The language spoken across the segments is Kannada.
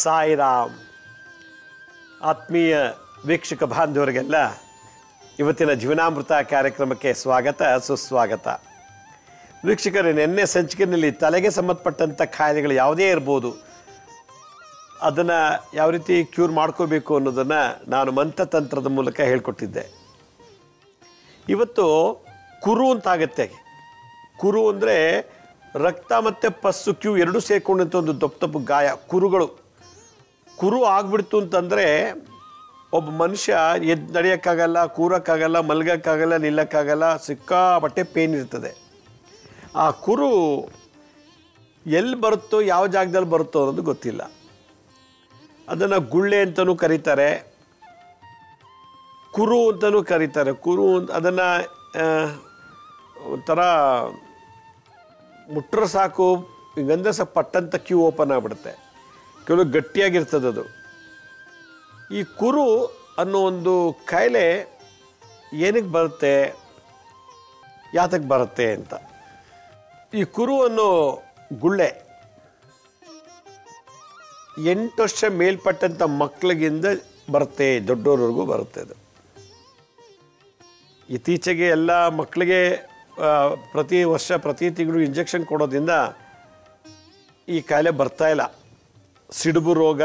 ಸಾಯಿರಾಮ್. ಆತ್ಮೀಯ ವೀಕ್ಷಕ ಬಾಂಧವರಿಗೆಲ್ಲ ಇವತ್ತಿನ ಜೀವನಾಮೃತ ಕಾರ್ಯಕ್ರಮಕ್ಕೆ ಸ್ವಾಗತ ಸುಸ್ವಾಗತ. ವೀಕ್ಷಕರೇ, ನಿನ್ನೆ ಸಂಚಿಕೆಯಲ್ಲಿ ತಲೆಗೆ ಸಂಬಂಧಪಟ್ಟಂಥ ಕಾಯಿಲೆಗಳು ಯಾವುದೇ ಇರ್ಬೋದು, ಅದನ್ನು ಯಾವ ರೀತಿ ಕ್ಯೂರ್ ಮಾಡ್ಕೋಬೇಕು ಅನ್ನೋದನ್ನು ನಾನು ಮಂತ್ರತಂತ್ರದ ಮೂಲಕ ಹೇಳ್ಕೊಟ್ಟಿದ್ದೆ. ಇವತ್ತು ಕುರು ಅಂತಾಗತ್ತೆ. ಕುರು ಅಂದರೆ ರಕ್ತ ಮತ್ತು ಪಸ್ಸು ಕ್ಯೂ ಎರಡೂ ಸೇರಿಕೊಂಡಂಥ ಒಂದು ದಪ್ಪು ಗಾಯ. ಕುರು ಆಗಿಬಿಡ್ತು ಅಂತಂದರೆ ಒಬ್ಬ ಮನುಷ್ಯ ಎದ್ದು ನಡೆಯೋಕ್ಕಾಗಲ್ಲ, ಕೂರೋಕ್ಕಾಗಲ್ಲ, ಮಲಗೋಕ್ಕಾಗಲ್ಲ, ನಿಲ್ಲಕ್ಕಾಗಲ್ಲ, ಸಿಕ್ಕಾಪಟ್ಟೆ ಪೇನ್ ಇರ್ತದೆ. ಆ ಕುರು ಎಲ್ಲಿ ಬರುತ್ತೋ, ಯಾವ ಜಾಗದಲ್ಲಿ ಬರುತ್ತೋ ಅನ್ನೋದು ಗೊತ್ತಿಲ್ಲ. ಅದನ್ನು ಗುಳ್ಳೆ ಅಂತಲೂ ಕರೀತಾರೆ, ಕುರು ಅಂತಲೂ ಕರೀತಾರೆ. ಅದನ್ನು ಒಂಥರ ಮುಟ್ರೆ ಸಾಕು, ಹಿಂಗಂದ್ರೆ ಸ್ವಲ್ಪ ಪಟ್ಟಂತ ಕ್ಯೂ ಓಪನ್ ಆಗಿಬಿಡುತ್ತೆ. ಕೆಲವು ಗಟ್ಟಿಯಾಗಿರ್ತದೆ ಅದು. ಈ ಕುರು ಅನ್ನೋ ಒಂದು ಕಾಯಿಲೆ ಏನಕ್ಕೆ ಬರುತ್ತೆ, ಯಾತಕ್ಕೆ ಬರುತ್ತೆ ಅಂತ. ಈ ಕುರು ಅನ್ನೋ ಗುಳ್ಳೆ 8 ವರ್ಷ ಮೇಲ್ಪಟ್ಟಂಥ ಮಕ್ಕಳಿಗಿಂದ ಬರುತ್ತೆ, ದೊಡ್ಡೋರ್ವರೆಗೂ ಬರುತ್ತೆ. ಅದು ಇತ್ತೀಚೆಗೆ ಎಲ್ಲ ಮಕ್ಕಳಿಗೆ ಪ್ರತಿ ವರ್ಷ ಪ್ರತಿ ತಿಂಗಳು ಇಂಜೆಕ್ಷನ್ ಕೊಡೋದ್ರಿಂದ ಈ ಕಾಯಿಲೆ ಬರ್ತಾಯಿಲ್ಲ. ಸಿಡುಬು ರೋಗ,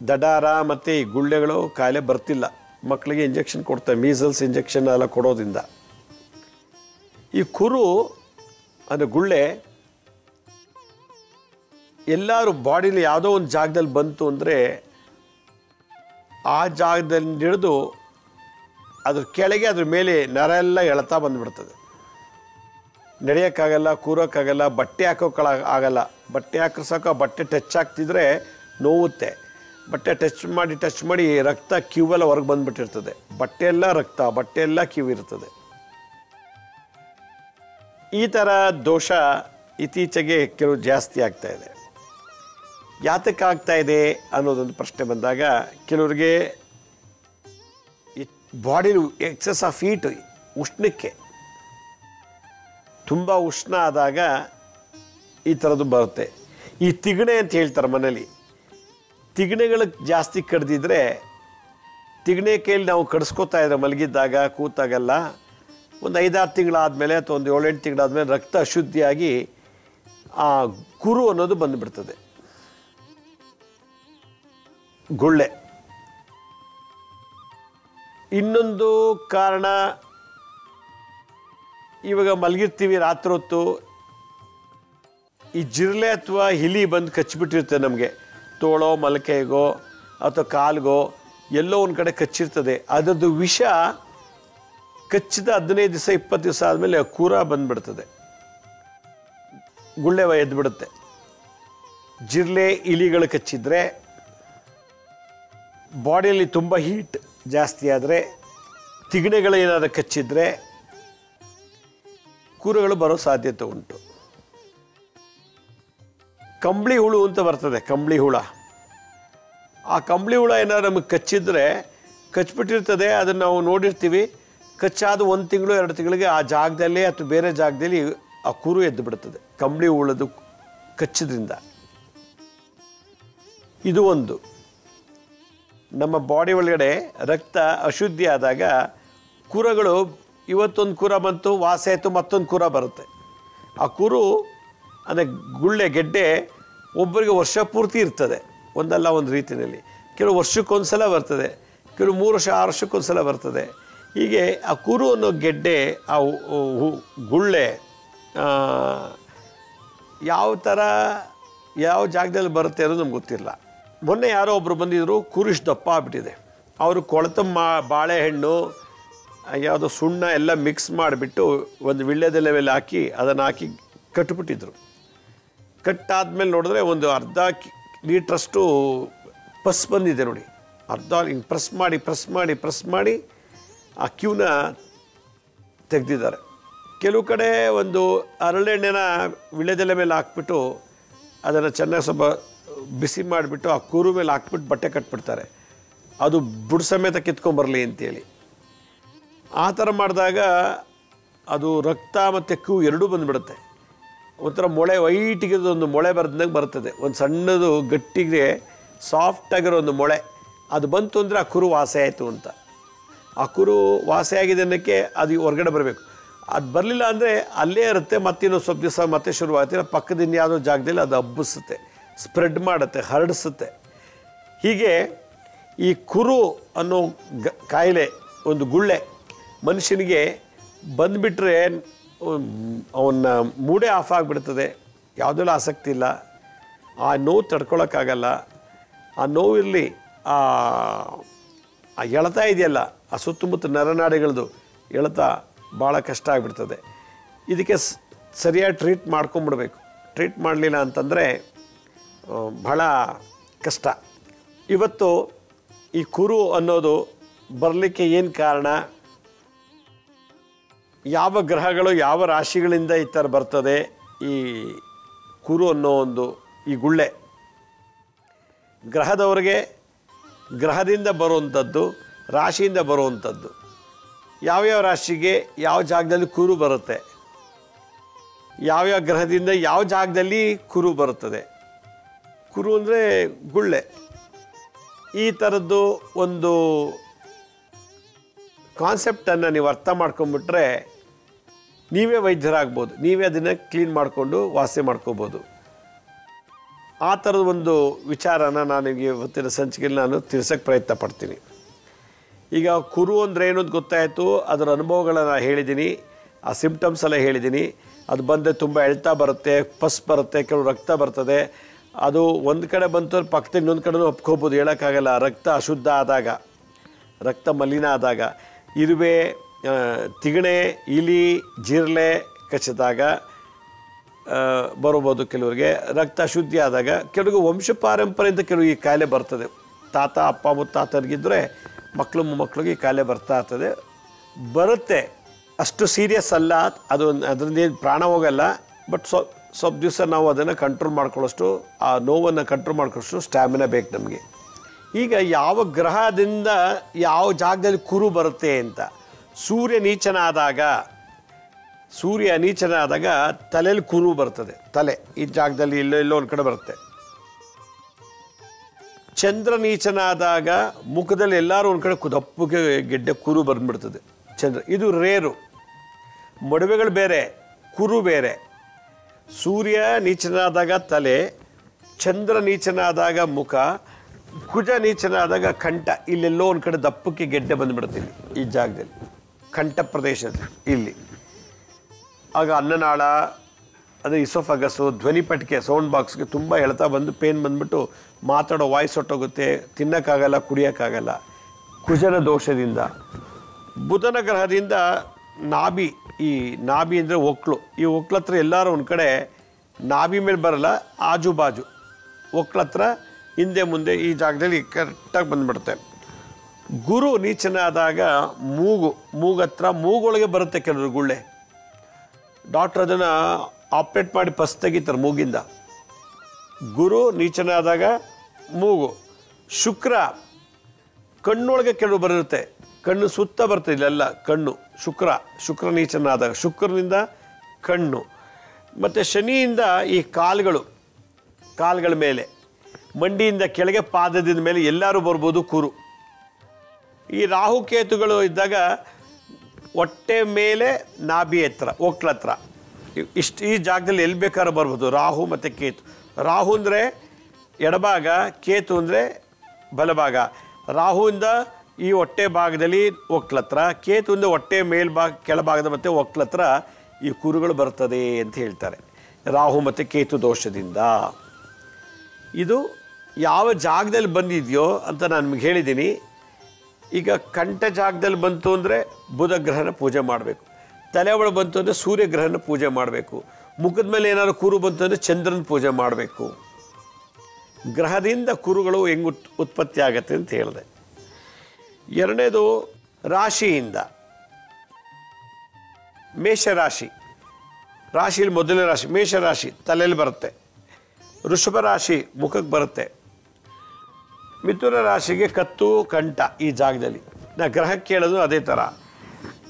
ದಡಾರ ಮತ್ತು ಈ ಗುಳ್ಳೆಗಳು ಕಾಯಿಲೆ ಬರ್ತಿಲ್ಲ. ಮಕ್ಕಳಿಗೆ ಇಂಜೆಕ್ಷನ್ ಕೊಡ್ತಾರೆ, ಮೀಸಲ್ಸ್ ಇಂಜೆಕ್ಷನ್ ಎಲ್ಲ ಕೊಡೋದ್ರಿಂದ. ಈ ಕುರು ಅಂದರೆ ಗುಳ್ಳೆ ಎಲ್ಲರೂ ಬಾಡಿಲಿ ಯಾವುದೋ ಒಂದು ಜಾಗದಲ್ಲಿ ಬಂತು ಅಂದರೆ ಆ ಜಾಗದಲ್ಲಿ ಹಿಡಿದು ಅದ್ರ ಕೆಳಗೆ ಅದ್ರ ಮೇಲೆ ನರ ಎಲ್ಲ ಎಳ್ತಾ ಬಂದುಬಿಡ್ತದೆ. ನಡೆಯೋಕ್ಕಾಗಲ್ಲ, ಕೂರೋಕ್ಕಾಗಲ್ಲ, ಬಟ್ಟೆ ಹಾಕೋಕ್ಕಾಗಲ್ಲ. ಬಟ್ಟೆ ಹಾಕಿಸೋಕೆ ಬಟ್ಟೆ ಟಚ್ ಆಗ್ತಿದ್ರೆ ನೋವುತ್ತೆ. ಬಟ್ಟೆ ಟಚ್ ಮಾಡಿ ರಕ್ತ ಕ್ಯೂವೆಲ್ಲ ಹೊರಗೆ ಬಂದುಬಿಟ್ಟಿರ್ತದೆ. ಬಟ್ಟೆ ಎಲ್ಲ ರಕ್ತ, ಬಟ್ಟೆ ಎಲ್ಲ ಕ್ಯೂ ಇರ್ತದೆ. ಈ ಥರ ದೋಷ ಇತ್ತೀಚೆಗೆ ಕೆಲವು ಜಾಸ್ತಿ ಆಗ್ತಾಯಿದೆ. ಯಾತಕ್ಕೆ ಆಗ್ತಾಯಿದೆ ಅನ್ನೋದೊಂದು ಪ್ರಶ್ನೆ ಬಂದಾಗ ಕೆಲವರಿಗೆ ಬಾಡಿಲಿ ಎಕ್ಸೆಸ್ ಆಫ್ ಹೀಟ್, ಉಷ್ಣಕ್ಕೆ ತುಂಬ ಉಷ್ಣ ಆದಾಗ ಈ ಥರದ್ದು ಬರುತ್ತೆ. ಈ ತಿಗಣೆ ಅಂತ ಹೇಳ್ತಾರೆ ಮನೇಲಿ. ತಿಗಣೆಗಳಿಗೆ ಜಾಸ್ತಿ ಕಡ್ದಿದ್ರೆ, ತಿಗಣೆ ಕೈಯಲ್ಲಿ ನಾವು ಕಡಿಸ್ಕೋತಾ ಇದ್ರೆ ಮಲಗಿದ್ದಾಗ ಕೂತಾಗಲ್ಲ, ಒಂದು 5-6 ತಿಂಗಳಾದಮೇಲೆ ಅಥವಾ ಒಂದು 7-8 ತಿಂಗಳಾದಮೇಲೆ ರಕ್ತ ಅಶುದ್ಧಿಯಾಗಿ ಆ ಕುರು ಅನ್ನೋದು ಬಂದುಬಿಡ್ತದೆ. ಗುಳ್ಳೆ. ಇನ್ನೊಂದು ಕಾರಣ, ಇವಾಗ ಮಲಗಿರ್ತೀವಿ ರಾತ್ರಿ ಹೊತ್ತು, ಈ ಜಿರಳೆ ಅಥವಾ ಇಲಿ ಬಂದು ಕಚ್ಚಿಬಿಟ್ಟಿರ್ತದೆ ನಮಗೆ. ತೋಳೋ ಮಲಕೆಗೋ ಅಥವಾ ಕಾಲ್ಗೋ ಎಲ್ಲೋ ಒಂದು ಕಡೆ ಕಚ್ಚಿರ್ತದೆ. ಅದರದ್ದು ವಿಷ ಕಚ್ಚಿದ 15 ದಿವಸ 20 ದಿವಸ ಆದಮೇಲೆ ಕೂರ ಬಂದುಬಿಡ್ತದೆ, ಗುಳ್ಳೆ ಎದ್ದುಬಿಡುತ್ತೆ. ಜಿರಳೆ ಇಲಿಗಳು ಕಚ್ಚಿದ್ರೆ, ಬಾಡಿಯಲ್ಲಿ ತುಂಬ ಹೀಟ್ ಜಾಸ್ತಿ ಆದರೆ, ತಿಗಣೆಗಳು ಏನಾದರೂ ಕಚ್ಚಿದ್ರೆ ಕೂರುಗಳು ಬರೋ ಸಾಧ್ಯತೆ ಉಂಟು. ಕಂಬಳಿ ಹುಳು ಅಂತ ಬರ್ತದೆ, ಕಂಬಳಿ ಹುಳ. ಆ ಕಂಬಳಿ ಹುಳ ಏನಾದ್ರು ನಮಗೆ ಕಚ್ಚಿದ್ರೆ, ಕಚ್ಚಿಬಿಟ್ಟಿರ್ತದೆ, ಅದನ್ನು ನಾವು ನೋಡಿರ್ತೀವಿ. ಕಚ್ಚಾದ 1 ತಿಂಗಳು 2 ತಿಂಗಳಿಗೆ ಆ ಜಾಗದಲ್ಲಿ ಅಥವಾ ಬೇರೆ ಜಾಗದಲ್ಲಿ ಆ ಕುರು ಎದ್ದು ಬಿಡುತ್ತದೆ, ಕಂಬಳಿ ಹುಳದು ಕಚ್ಚಿದ್ರಿಂದ. ಇದು ಒಂದು. ನಮ್ಮ ಬಾಡಿ ಒಳಗಡೆ ರಕ್ತ ಅಶುದ್ಧಿ ಆದಾಗ ಕುರಗಳು, ಇವತ್ತೊಂದು ಕುರ ಬಂತು, ವಾಸ ಆಯಿತು, ಮತ್ತೊಂದು ಕುರ ಬರುತ್ತೆ. ಆ ಕುರು ಅಂದರೆ ಗುಳ್ಳೆ ಗೆಡ್ಡೆ ಒಬ್ಬರಿಗೆ ವರ್ಷ ಪೂರ್ತಿ ಇರ್ತದೆ, ಒಂದಲ್ಲ ಒಂದು ರೀತಿಯಲ್ಲಿ. ಕೆಲವು ವರ್ಷಕ್ಕೊಂದು ಸಲ ಬರ್ತದೆ, ಕೆಲವು 3 ವರ್ಷ 6 ವರ್ಷಕ್ಕೊಂದು ಸಲ ಬರ್ತದೆ. ಹೀಗೆ ಆ ಕುರು ಅನ್ನೋ ಗೆಡ್ಡೆ, ಆ ಗುಳ್ಳೆ ಯಾವ ಥರ ಯಾವ ಜಾಗದಲ್ಲಿ ಬರುತ್ತೆ ಅನ್ನೋದು ನಮ್ಗೆ ಗೊತ್ತಿಲ್ಲ. ಮೊನ್ನೆ ಯಾರೋ ಒಬ್ಬರು ಬಂದಿದ್ದರು, ಕುರಿಶ್ ದಪ್ಪ ಆಗ್ಬಿಟ್ಟಿದೆ. ಅವರು ಕೊಳೆತ ಬಾಳೆಹಣ್ಣು, ಯಾವುದೋ ಸುಣ್ಣ ಎಲ್ಲ ಮಿಕ್ಸ್ ಮಾಡಿಬಿಟ್ಟು ಒಂದು ವಿಳ್ಯದೆಲೆ ಮೇಲೆ ಹಾಕಿ ಅದನ್ನು ಹಾಕಿ ಕಟ್ಟಿಬಿಟ್ಟಿದ್ರು. ಕಟ್ಟಾದ್ಮೇಲೆ ನೋಡಿದ್ರೆ ಒಂದು ಅರ್ಧ ಲೀಟ್ರಷ್ಟು ಪಸ್ ಬಂದಿದೆ ನೋಡಿ. ಅರ್ಧ ಹಿಂಗೆ ಪ್ರೆಸ್ ಮಾಡಿ ಆ ಕ್ಯೂನ ತೆಗೆದಿದ್ದಾರೆ. ಕೆಲವು ಕಡೆ ಒಂದು ಹರಳೆಣ್ಣೆನ ವಿಳ್ಯದೆಲೆ ಮೇಲೆ ಹಾಕ್ಬಿಟ್ಟು ಅದನ್ನು ಚೆನ್ನಾಗಿ ಸ್ವಲ್ಪ ಬಿಸಿ ಮಾಡಿಬಿಟ್ಟು ಆ ಕೂರು ಮೇಲೆ ಹಾಕ್ಬಿಟ್ಟು ಬಟ್ಟೆ ಕಟ್ಬಿಡ್ತಾರೆ, ಅದು ಬುಡ ಸಮೇತ ಕಿತ್ಕೊಂಬರಲಿ ಅಂತೇಳಿ. ಆ ಥರ ಮಾಡಿದಾಗ ಅದು ರಕ್ತ ಮತ್ತು ಕ್ಯೂ ಎರಡೂ ಬಂದುಬಿಡುತ್ತೆ. ಒಂಥರ ಮೊಳೆ ವೈಟಿಗೆ ಒಂದು ಮೊಳೆ ಬರ್ದಂಗೆ ಬರ್ತದೆ, ಒಂದು ಸಣ್ಣದು ಗಟ್ಟಿಗೆ ಸಾಫ್ಟಾಗಿರೋ ಒಂದು ಮೊಳೆ. ಅದು ಬಂತು ಅಂದರೆ ಆ ಕುರು ವಾಸೆ ಆಯಿತು ಅಂತ. ಆ ಕುರು ವಾಸೆ ಆಗಿದೆ ಅನ್ನೋಕ್ಕೆ ಅದು ಹೊರಗಡೆ ಬರಬೇಕು. ಅದು ಬರಲಿಲ್ಲ ಅಂದರೆ ಅಲ್ಲೇ ಇರುತ್ತೆ, ಮತ್ತಿನ್ನೂ ಸ್ವಲ್ಪ ದಿವಸ ಮತ್ತೆ ಶುರುವಾಗುತ್ತೆ, ಪಕ್ಕದಿಂದ ಯಾವುದೋ ಜಾಗದಲ್ಲಿ ಅದು ಹಬ್ಬಿಸುತ್ತೆ, ಸ್ಪ್ರೆಡ್ ಮಾಡುತ್ತೆ, ಹರಡಿಸುತ್ತೆ. ಹೀಗೆ ಈ ಕುರು ಅನ್ನೋ ಕಾಯಿಲೆ ಒಂದು ಗುಳ್ಳೆ ಮನುಷ್ಯನಿಗೆ ಬಂದುಬಿಟ್ರೆ ಅವನ್ನ ಮೂಡೇ ಆಫ್ ಆಗಿಬಿಡ್ತದೆ, ಯಾವುದೆಲ್ಲ ಆಸಕ್ತಿ ಇಲ್ಲ, ಆ ನೋವು ತಡ್ಕೊಳಕ್ಕಾಗಲ್ಲ. ಆ ನೋವಿರಲಿ, ಆ ಎಳೆತ ಇದೆಯಲ್ಲ, ಆ ಸುತ್ತಮುತ್ತ ನರನಾಡಿಗಳದು ಎಳೆತ ಭಾಳ ಕಷ್ಟ ಆಗಿಬಿಡ್ತದೆ. ಇದಕ್ಕೆ ಸರಿಯಾಗಿ ಟ್ರೀಟ್ ಮಾಡ್ಕೊಂಬಿಡ್ಬೇಕು. ಟ್ರೀಟ್ ಮಾಡಲಿಲ್ಲ ಅಂತಂದರೆ ಭಾಳ ಕಷ್ಟ. ಇವತ್ತು ಈ ಕುರು ಅನ್ನೋದು ಬರಲಿಕ್ಕೆ ಏನು ಕಾರಣ, ಯಾವ ಗ್ರಹಗಳು ಯಾವ ರಾಶಿಗಳಿಂದ ಈ ಥರ ಬರ್ತದೆ ಈ ಕುರು ಅನ್ನೋ ಒಂದು ಈ ಗುಳ್ಳೆ? ಗ್ರಹದವರೆಗೆ ಗ್ರಹದಿಂದ ಬರುವಂಥದ್ದು, ರಾಶಿಯಿಂದ ಬರುವಂಥದ್ದು. ಯಾವ್ಯಾವ ರಾಶಿಗೆ ಯಾವ ಜಾಗದಲ್ಲಿ ಕುರು ಬರುತ್ತೆ, ಯಾವ್ಯಾವ ಗ್ರಹದಿಂದ ಯಾವ ಜಾಗದಲ್ಲಿ ಕುರು ಬರುತ್ತದೆ. ಕುರು ಅಂದರೆ ಗುಳ್ಳೆ. ಈ ಥರದ್ದು ಒಂದು ಕಾನ್ಸೆಪ್ಟನ್ನು ನೀವು ಅರ್ಥ ಮಾಡ್ಕೊಂಬಿಟ್ರೆ ನೀವೇ ವೈದ್ಯರಾಗ್ಬೋದು, ನೀವೇ ಅದನ್ನು ಕ್ಲೀನ್ ಮಾಡಿಕೊಂಡು ವಾಸಿ ಮಾಡ್ಕೋಬೋದು. ಆ ಥರದ ಒಂದು ವಿಚಾರನ ನಾನು ಇವತ್ತಿನ ಸಂಚಿಕೆಯಲ್ಲಿ ನಾನು ತಿಳಿಸೋಕ್ಕೆ ಪ್ರಯತ್ನ ಪಡ್ತೀನಿ. ಈಗ ಕುರು ಅಂದರೆ ಏನು ಅಂತ ಗೊತ್ತಾಯಿತು, ಅದರ ಅನುಭವಗಳನ್ನು ಹೇಳಿದ್ದೀನಿ, ಆ ಸಿಂಪ್ಟಮ್ಸ್ ಎಲ್ಲ ಹೇಳಿದ್ದೀನಿ. ಅದು ಬಂದರೆ ತುಂಬ ಎಳ್ತಾ ಬರುತ್ತೆ, ಪಸ್ ಬರುತ್ತೆ, ಕೆಲವು ರಕ್ತ ಬರ್ತದೆ. ಅದು ಒಂದು ಕಡೆ ಬಂತು ಪಕ್ಕದ ಇನ್ನೊಂದು ಕಡೆನೂ ಒಪ್ಕೋಬೋದು, ಹೇಳೋಕ್ಕಾಗಲ್ಲ. ರಕ್ತ ಅಶುದ್ಧ ಆದಾಗ, ರಕ್ತ ಮಲಿನ ಆದಾಗ, ಇರುವೆ, ತಿಗಣೆ, ಇಲಿ, ಜಿರಳೆ ಕಚ್ಚಿದಾಗ ಬರಬಹುದು. ಕೆಲವರಿಗೆ ರಕ್ತ ಅಶುದ್ಧಿ ಆದಾಗ, ಕೆಲವರಿಗೆ ವಂಶ ಪಾರಂಪರೆಯಿಂದ ಕೆಲವು ಈ ಕಾಯಿಲೆ ಬರ್ತದೆ. ತಾತ ಅಪ್ಪ ಮುತ್ತಾತರಿಗಿದ್ದರೆ ಮಕ್ಕಳು ಮೊಮ್ಮಕ್ಕಳಿಗೆ ಈ ಕಾಯಿಲೆ ಬರ್ತಾ ಇರ್ತದೆ, ಬರುತ್ತೆ. ಅಷ್ಟು ಸೀರಿಯಸ್ ಅಲ್ಲ ಅದು, ಅದರಿಂದ ಏನು ಪ್ರಾಣ ಹೋಗಲ್ಲ. ಬಟ್ ಸ್ವಲ್ಪ ದಿವಸ ನಾವು ಅದನ್ನು ಕಂಟ್ರೋಲ್ ಮಾಡ್ಕೊಳ್ಳೋಷ್ಟು, ಆ ನೋವನ್ನು ಕಂಟ್ರೋಲ್ ಮಾಡ್ಕೊಳ್ಳೋಷ್ಟು ಸ್ಟ್ಯಾಮಿನಾ ಬೇಕು ನಮಗೆ. ಈಗ ಯಾವ ಗ್ರಹದಿಂದ ಯಾವ ಜಾಗದಲ್ಲಿ ಕುರು ಬರುತ್ತೆ ಅಂತ, ಸೂರ್ಯ ನೀಚನಾದಾಗ ತಲೆಯಲ್ಲಿ ಕುರು ಬರ್ತದೆ. ತಲೆ ಈ ಜಾಗದಲ್ಲಿ ಎಲ್ಲೋ ಒಂದು ಕಡೆ ಬರುತ್ತೆ. ಚಂದ್ರ ನೀಚನಾದಾಗ ಮುಖದಲ್ಲಿ ಎಲ್ಲರೂ ಒಂದು ಕಡೆ ದಪ್ಪಗೆ ಗೆಡ್ಡೆ ಕುರು ಬಂದ್ಬಿಡ್ತದೆ. ಚಂದ್ರ ಇದು ರೇರು. ಮಡುವೆಗಳು ಬೇರೆ, ಕುರು ಬೇರೆ. ಸೂರ್ಯ ನೀಚನಾದಾಗ ತಲೆ, ಚಂದ್ರ ನೀಚನಾದಾಗ ಮುಖ, ಕುಜ ನೀಚನಾದಾಗ ಕಂಠ. ಇಲ್ಲೆಲ್ಲೋ ಒಂದು ಕಡೆ ದಪ್ಪಕ್ಕೆ ಗೆಡ್ಡೆ ಬಂದುಬಿಡ್ತೀನಿ ಈ ಜಾಗದಲ್ಲಿ, ಕಂಠ ಪ್ರದೇಶದಲ್ಲಿ ಇಲ್ಲಿ. ಆಗ ಅನ್ನನಾಳ, ಅದು ಇಸೋಫಗಸ್ಸು, ಧ್ವನಿಪಟಿಕೆ, ಸೌಂಡ್ ಬಾಕ್ಸ್ಗೆ ತುಂಬ ಎಳ್ತಾ ಬಂದು ಪೇನ್ ಬಂದುಬಿಟ್ಟು ಮಾತಾಡೋ ವಾಯ್ಸ್ ಹೊಟ್ಟೋಗುತ್ತೆ, ತಿನ್ನೋಕ್ಕಾಗಲ್ಲ, ಕುಡಿಯೋಕ್ಕಾಗಲ್ಲ. ಕುಜನ ದೋಷದಿಂದ. ಬುಧನ ಗ್ರಹದಿಂದ ನಾಭಿ, ಈ ನಾಭಿ ಅಂದರೆ ಒಕ್ಳು, ಈ ಒಕ್ಳ ಹತ್ರ ಎಲ್ಲರೂ ಒಂದು ಕಡೆ ನಾಭಿ ಮೇಲೆ ಬರಲ್ಲ, ಆಜು ಬಾಜು ಒಕ್ಳ ಹತ್ರ ಹಿಂದೆ ಮುಂದೆ ಈ ಜಾಗದಲ್ಲಿ ಕರೆಕ್ಟಾಗಿ ಬಂದುಬಿಡುತ್ತೆ. ಗುರು ನೀಚನಾದಾಗ ಮೂಗತ್ರ, ಮೂಗೊಳಗೆ ಬರುತ್ತೆ ಕೆಲವರು ಗುಳ್ಳೆ. ಡಾಕ್ಟ್ರ್ ಅದನ್ನು ಆಪ್ರೇಟ್ ಮಾಡಿ ಪಸ್ ತೆಗಿತಾರೆ ಮೂಗಿಂದ. ಗುರು ನೀಚನಾದಾಗ ಮೂಗು. ಶುಕ್ರ ಕಣ್ಣೊಳಗೆ ಕೆಲವು ಬರುತ್ತೆ, ಕಣ್ಣು ಸುತ್ತ ಬರ್ತದೆ ಇಲ್ಲೆಲ್ಲ ಕಣ್ಣು. ಶುಕ್ರ ನೀಚನಾದಾಗ ಶುಕ್ರನಿಂದ ಕಣ್ಣು. ಮತ್ತು ಶನಿಯಿಂದ ಈ ಕಾಲುಗಳ ಮೇಲೆ, ಮಂಡಿಯಿಂದ ಕೆಳಗೆ ಪಾದದಿಂದ ಮೇಲೆ ಎಲ್ಲರೂ ಬರ್ಬೋದು ಕುರು. ಈ ರಾಹುಕೇತುಗಳು ಇದ್ದಾಗ ಹೊಟ್ಟೆ ಮೇಲೆ ನಾಭಿ ಹತ್ರ, ಒಕ್ಳ ಹತ್ರ, ಈ ಜಾಗದಲ್ಲಿ ಎಲ್ಲಿ ಬೇಕಾದ್ರೂ ಬರ್ಬೋದು ರಾಹು ಮತ್ತು ಕೇತು. ರಾಹು ಅಂದರೆ ಎಡಭಾಗ, ಕೇತು ಅಂದರೆ ಬಲಭಾಗ. ರಾಹುವಿಂದ ಈ ಹೊಟ್ಟೆ ಭಾಗದಲ್ಲಿ ಒಕ್ಳ ಹತ್ರ, ಕೇತುವಿಂದ ಹೊಟ್ಟೆ ಮೇಲ್ಭಾಗ, ಕೆಳಭಾಗದ ಮತ್ತು ಒಕ್ಳ ಹತ್ರ ಈ ಕುರುಗಳು ಬರ್ತದೆ ಅಂತ ಹೇಳ್ತಾರೆ, ರಾಹು ಮತ್ತು ಕೇತು ದೋಷದಿಂದ. ಇದು ಯಾವ ಜಾಗದಲ್ಲಿ ಬಂದಿದೆಯೋ ಅಂತ ನಾನು ನಿಮಗೆ ಹೇಳಿದ್ದೀನಿ. ಈಗ ಕಂಠ ಜಾಗದಲ್ಲಿ ಬಂತು ಅಂದರೆ ಬುಧ ಗ್ರಹನ ಪೂಜೆ ಮಾಡಬೇಕು. ತಲೆ ಒಳಗೆ ಬಂತು ಅಂದರೆ ಸೂರ್ಯಗ್ರಹನ ಪೂಜೆ ಮಾಡಬೇಕು. ಮುಖದ ಮೇಲೆ ಏನಾದ್ರು ಕುರು ಬಂತು ಅಂದರೆ ಚಂದ್ರನ ಪೂಜೆ ಮಾಡಬೇಕು. ಗ್ರಹದಿಂದ ಕುರುಗಳು ಹೆಂಗೆ ಉತ್ಪತ್ತಿ ಆಗತ್ತೆ ಅಂತ ಹೇಳಿದೆ. ಎರಡನೇದು ರಾಶಿಯಿಂದ. ಮೇಷರಾಶಿ, ರಾಶಿಯಲ್ಲಿ ಮೊದಲನೇ ರಾಶಿ ಮೇಷರಾಶಿ, ತಲೆಯಲ್ಲಿ ಬರುತ್ತೆ. ವೃಷಭ ರಾಶಿ ಮುಖಕ್ಕೆ ಬರುತ್ತೆ. ಮಿಥುನ ರಾಶಿಗೆ ಕತ್ತು, ಕಂಠ ಈ ಜಾಗದಲ್ಲಿ. ನಾ ಗ್ರಹಕ್ಕೆ ಹೇಳೋದು ಅದೇ ಥರ.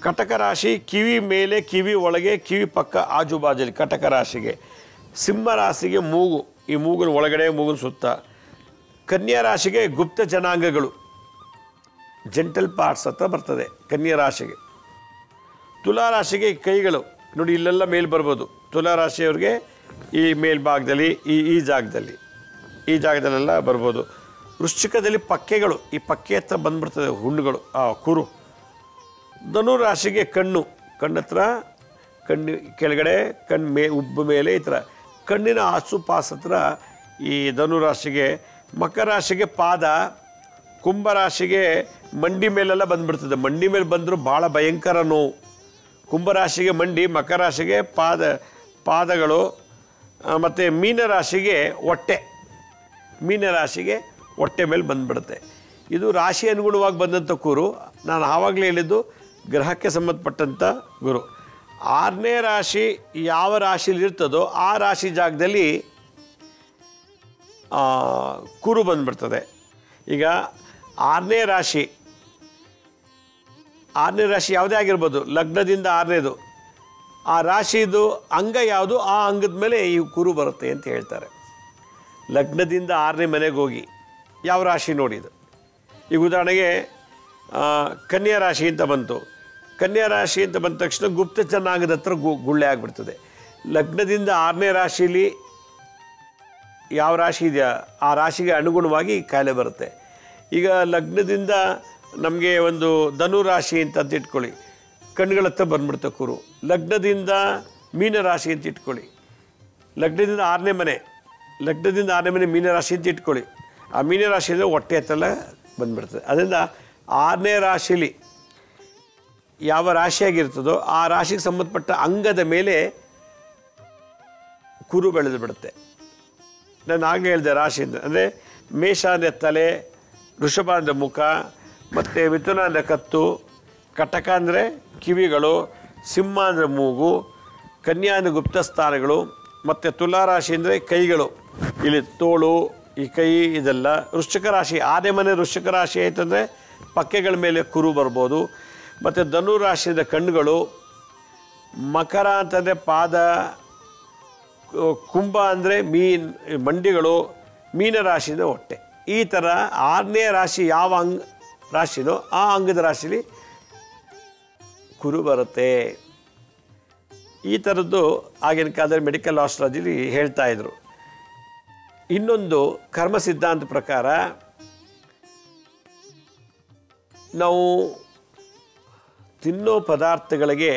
ಕಟಕ ರಾಶಿ ಕಿವಿ ಮೇಲೆ, ಕಿವಿ ಒಳಗೆ, ಕಿವಿ ಪಕ್ಕ, ಆಜು ಬಾಜಲ್ಲಿ ಕಟಕ ರಾಶಿಗೆ. ಸಿಂಹ ರಾಶಿಗೆ ಮೂಗು, ಈ ಮೂಗಿನ ಒಳಗಡೆ ಮೂಗಿನ ಸುತ್ತ. ಕನ್ಯಾ ರಾಶಿಗೆ ಗುಪ್ತ ಜನಾಂಗಗಳು, ಜೆಂಟಲ್ ಪಾರ್ಟ್ಸ್ ಹತ್ರ ಬರ್ತದೆ ಕನ್ಯಾ ರಾಶಿಗೆ. ತುಲಾ ರಾಶಿಗೆ ಕೈಗಳು ನೋಡಿ, ಇಲ್ಲೆಲ್ಲ ಮೇಲೆ ಬರ್ಬೋದು. ತುಲಾ ರಾಶಿಯವ್ರಿಗೆ ಈ ಮೇಲ್ಭಾಗದಲ್ಲಿ ಈ ಜಾಗದಲ್ಲೆಲ್ಲ ಬರ್ಬೋದು. ವೃಶ್ಚಿಕದಲ್ಲಿ ಪಕ್ಕೆಗಳು, ಈ ಪಕ್ಕೆ ಹತ್ರ ಬಂದ್ಬಿಡ್ತದೆ ಹುಣ್ಣುಗಳು, ಕುರು. ಧನು ರಾಶಿಗೆ ಕಣ್ಣು ಹತ್ರ, ಕಣ್ಣು ಕೆಳಗಡೆ, ಉಬ್ಬ ಮೇಲೆ ಈ ಥರ ಕಣ್ಣಿನ ಆಸುಪಾಸು ಹತ್ರ ಈ ಧನು ರಾಶಿಗೆ. ಮಕರ ರಾಶಿಗೆ ಪಾದ, ಕುಂಭರಾಶಿಗೆ ಮಂಡಿ ಮೇಲೆಲ್ಲ ಬಂದುಬಿಡ್ತದೆ. ಮಂಡಿ ಮೇಲೆ ಬಂದರೂ ಭಾಳ ಭಯಂಕರ ನೋವು. ಕುಂಭರಾಶಿಗೆ ಮಂಡಿ, ಮಕರ ರಾಶಿಗೆ ಪಾದಗಳು. ಮತ್ತು ಮೀನರಾಶಿಗೆ ಹೊಟ್ಟೆ ಮೇಲೆ ಬಂದುಬಿಡುತ್ತೆ. ಇದು ರಾಶಿ ಅನುಗುಣವಾಗಿ ಬಂದಂಥ ಕೂರು. ನಾನು ಆವಾಗಲೇ ಹೇಳಿದ್ದು ಗ್ರಹಕ್ಕೆ ಸಂಬಂಧಪಟ್ಟಂಥ ಗುರು. 6ನೇ ರಾಶಿ ಯಾವ ರಾಶಿಲಿ ಇರ್ತದೋ ಆ ರಾಶಿ ಜಾಗದಲ್ಲಿ ಕುರು ಬಂದುಬಿಡ್ತದೆ. ಈಗ 6ನೇ ರಾಶಿ ಯಾವುದೇ ಆಗಿರ್ಬೋದು, ಲಗ್ನದಿಂದ 6ನೇದು, ಆ ರಾಶಿದು ಅಂಗ ಯಾವುದು, ಆ ಅಂಗದ ಮೇಲೆ ಈ ಕುರು ಬರುತ್ತೆ ಅಂತ ಹೇಳ್ತಾರೆ. ಲಗ್ನದಿಂದ 6ನೇ ಮನೆಗೆ ಹೋಗಿ ಯಾವ ರಾಶಿ ನೋಡಿದು. ಈಗ ಉದಾಹರಣೆಗೆ ಕನ್ಯಾ ರಾಶಿ ಅಂತ ಬಂತು. ಕನ್ಯಾ ರಾಶಿ ಅಂತ ಬಂದ ತಕ್ಷಣ ಗುಪ್ತ ಜನಾಂಗದ ಹತ್ರ ಗುಳ್ಳೆ ಆಗಿಬಿಡ್ತದೆ. ಲಗ್ನದಿಂದ 6ನೇ ರಾಶಿಲಿ ಯಾವ ರಾಶಿ ಇದೆಯಾ ಆ ರಾಶಿಗೆ ಅನುಗುಣವಾಗಿ ಕಾಯಿಲೆ ಬರುತ್ತೆ. ಈಗ ಲಗ್ನದಿಂದ ನಮಗೆ ಒಂದು ಧನು ರಾಶಿ ಅಂತ ಇಟ್ಕೊಳ್ಳಿ, ಕಣ್ಣುಗಳ ಹತ್ರ ಬಂದ್ಬಿಡುತ್ತೆ ಕುರು. ಲಗ್ನದಿಂದ ಮೀನರಾಶಿ ಅಂತ ಇಟ್ಕೊಳ್ಳಿ, ಲಗ್ನದಿಂದ 6ನೇ ಮನೆ ಮೀನರಾಶಿ ಅಂತ ಇಟ್ಕೊಳ್ಳಿ, ಆ ಮೀನರಾಶಿಯಿಂದ ಹೊಟ್ಟೆ ಹತ್ತೆಲ್ಲ ಬಂದ್ಬಿಡ್ತದೆ. ಅದರಿಂದ 6ನೇ ರಾಶಿಲಿ ಯಾವ ರಾಶಿಯಾಗಿರ್ತದೋ ಆ ರಾಶಿಗೆ ಸಂಬಂಧಪಟ್ಟ ಅಂಗದ ಮೇಲೆ ಕುರು ಬೆಳೆದು ಬಿಡುತ್ತೆ. ನಾನು ಆಗಲೇ ಹೇಳಿದೆ ರಾಶಿಯಿಂದ ಅಂದರೆ ಮೇಷ ಅಂದರೆ ತಲೆ, ವೃಷಭ ಅಂದರೆ ಮುಖ, ಮತ್ತು ಮಿಥುನ ಅಂದರೆ ಕತ್ತು, ಕಟಕ ಅಂದರೆ ಕಿವಿಗಳು, ಸಿಂಹ ಅಂದರೆ ಮೂಗು, ಕನ್ಯಾ ಅಂದರೆ ಗುಪ್ತ ಸ್ಥಾನಗಳು, ಮತ್ತು ತುಲಾ ರಾಶಿ ಅಂದರೆ ಕೈಗಳು, ಇಲ್ಲಿ ತೋಳು, ಈ ಕೈ ಇದೆಲ್ಲ. ವೃಶ್ಚಿಕ ರಾಶಿ 6ನೇ ಮನೆ ವೃಶ್ಚಿಕ ರಾಶಿ ಆಯ್ತಂದರೆ ಪಕ್ಕೆಗಳ ಮೇಲೆ ಕುರು ಬರ್ಬೋದು. ಮತ್ತು ಧನು ರಾಶಿಯಿಂದ ಕಣ್ಣುಗಳು, ಮಕರ ಅಂತಂದರೆ ಪಾದ, ಕುಂಭ ಅಂದರೆ ಮಂಡಿಗಳು, ಮೀನರಾಶಿಯಿಂದ ಹೊಟ್ಟೆ. ಈ ಥರ 6ನೇ ರಾಶಿ ಯಾವ ರಾಶಿನೋ ಆ ಅಂಗದ ರಾಶಿಲಿ ಕುರು ಬರುತ್ತೆ. ಈ ಥರದ್ದು ಆಗಿನ ಕಾಲದಲ್ಲಿ ಮೆಡಿಕಲ್ ಆಸ್ಟ್ರಾಲಜಿಲಿ ಹೇಳ್ತಾಯಿದ್ರು. ಇನ್ನೊಂದು ಕರ್ಮ ಸಿದ್ಧಾಂತ ಪ್ರಕಾರ ನಾವು ತಿನ್ನೋ ಪದಾರ್ಥಗಳಿಗೆ